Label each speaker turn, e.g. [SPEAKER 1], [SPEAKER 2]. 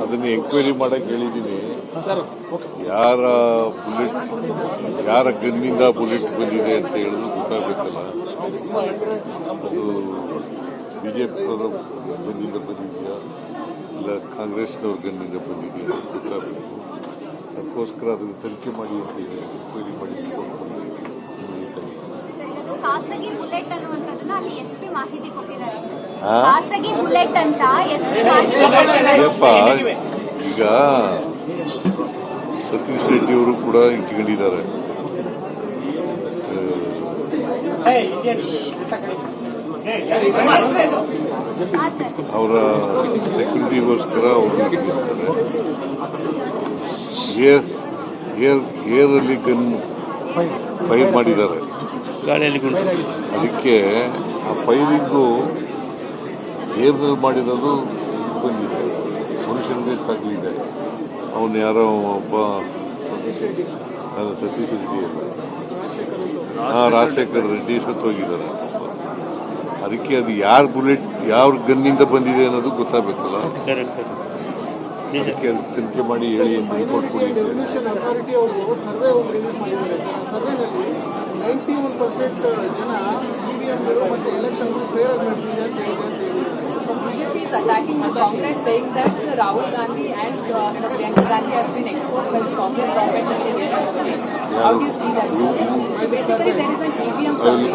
[SPEAKER 1] ಅದನ್ನ ಎಂಕ್ವೈರಿ ಮಾಡಕ್ ಹೇಳಿದ್ದೀನಿ. ಯಾರ ಗನ್ನಿಂದ ಬುಲೆಟ್ ಬಂದಿದೆ ಅಂತ ಹೇಳಿದ್ರು ಗೊತ್ತಾಗಬೇಕಲ್ಲ. ಅದು ಬಿಜೆಪಿಯವರು ಗನ್ನಿಂದ ಬಂದಿದೆಯಾ ಇಲ್ಲ ಕಾಂಗ್ರೆಸ್ನವ್ರ ಗನ್ನಿಂದ ಬಂದಿದೆಯಾ ಗೊತ್ತಾಗಬೇಕು. ಅದಕ್ಕೋಸ್ಕರ ಅದನ್ನು ತನಿಖೆ ಮಾಡಿ ಅಂತ ಹೇಳಿ ಎಂಕ್ವೈರಿ ಮಾಡಿ
[SPEAKER 2] ಖಾಸಗಿ ಬುಲೆಟ್ ಅನ್ನುವಂಥದ್ದನ್ನ ಅಲ್ಲಿ ಎಸ್ಪಿ ಮಾಹಿತಿ ಕೊಟ್ಟಿದ್ದಾರೆ. ಖಾಸಗಿ ಬುಲೆಟ್ ಅಂತ ಎಸ್ಪಿ ಮಾಹಿತಿ ಕೊಟ್ಟಿದ್ದಾರೆ.
[SPEAKER 1] ಈಗ ಸತೀಶ್ ರೆಡ್ಡಿ ಅವರು ಕೂಡ ಇಟ್ಕೊಂಡಿದ್ದಾರೆ. ಅವರ ಸೆಕ್ಯೂರಿಟಿಗೋಸ್ಕರ ಅವರು ಇಟ್ಕೊಂಡಿದ್ದಾರೆ. ಏರಲ್ಲಿ ಗನ್ ಫೈರ್ ಮಾಡಿದ್ದಾರೆ. ಅದಕ್ಕೆ ಆ ಫೈರಿಂಗು ಏರ್ನಲ್ಲಿ ಮಾಡಿರೋದು ಬಂದಿದೆ, ಮನುಷ್ಯನಿಗೆ ತಗಲಿದೆ. ಅವನು ಯಾರೋ ಒಬ್ಬ ಸತೀಶ್ ರೆಡ್ಡಿ ರಾಜಶೇಖರ್ ರೆಡ್ಡಿ ಸತ್ತೋಗಿದ್ದಾರೆ. ಅದಕ್ಕೆ ಅದು ಯಾರ ಬುಲೆಟ್ ಯಾವ ಗನ್ನಿಂದ ಬಂದಿದೆ ಅನ್ನೋದು ಗೊತ್ತಾಗಬೇಕಲ್ಲ. ಅದಕ್ಕೆ ತನಿಖೆ ಮಾಡಿ ಹೇಳಿ ರಿಪೋರ್ಟ್ ಕೊಡಿ.
[SPEAKER 3] ಅಥಾರಿಟಿ ಅವರು ಸರ್ವೆ ರಿಲೀಸ್ ಮಾಡಿದ್ದಾರೆ. ಸರ್ವೆನಲ್ಲಿ 91% ಜನ ಇವಿಎಂಗಳು ಮತ್ತು ಎಲೆಕ್ಷನ್ ಫೇರ್ ಆಗಿ ನಡೆದಿದೆ ಅಂತ ಹೇಳಿದೆ.
[SPEAKER 4] So BJP is attacking the Congress, saying that Rahul Gandhi and Priyanka Gandhi has been exposed by the Congress government in the Kerala state. How do you see that, sir? So basically there is an EVM survey.